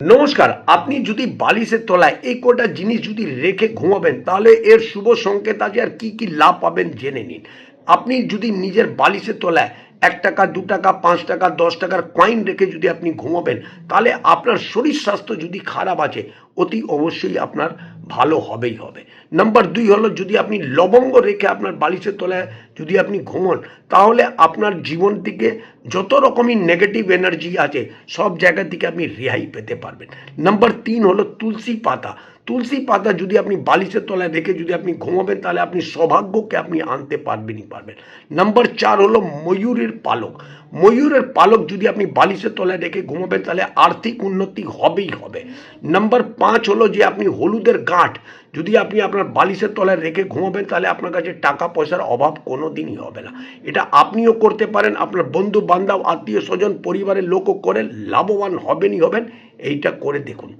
নমস্কার। আপনি যদি বালিশের তলায় এই কটা জিনিস যদি রেখে ঘুমাবেন তাহলে এর শুভ সংকেত আছে আর কি কি লাভ পাবেন জেনে নিন। আপনি যদি নিজের বালিশের তলায় 1 টাকা 2 টাকা 5 টাকা 10 টাকার কয়েন রেখে যদি আপনি ঘুমাবেন তাহলে আপনার শরীর স্বাস্থ্য যদি খারাপ আছে অতি অবশ্যই আপনার ভালো হবেই হবে। নাম্বার 2 হলো যদি আপনি লবঙ্গ রেখে আপনার বালিশের তলায় যদি আপনি ঘুমোন তাহলে আপনার জীবন থেকে যত রকমই নেগেটিভ এনার্জি আছে সব জায়গা থেকে আপনি রেহাই পেতে পারবেন। নাম্বার 3 হলো তুলসী পাতা। তুলসী পাতা যদি আপনি বালিশের তলায় রেখে যদি আপনি ঘুমাবেন তাহলে আপনি সৌভাগ্যকে আপনি আনতে পারবেনই পারবেন। নাম্বার 4 হলো ময়ূরের পালক। ময়ূরের পালক যদি আপনি বালিশের তলায় রেখে ঘুমাবেন তাহলে আর্থিক উন্নতি হবেই হবে। নাম্বার 5 হলো যে আপনি হলুদের গাঁঠ যদি আপনি আপনার বালিশের তলায় রেখে ঘুমাবেন তাহলে আপনার কাছে টাকা পয়সার অভাব কোনো দিনই হবে না। এটা আপনিও করতে পারেন, আপনার বন্ধু বান্ধব আত্মীয় স্বজন পরিবারের লোকও করে লাভবান হবেনই হবেন। এইটা করে দেখুন।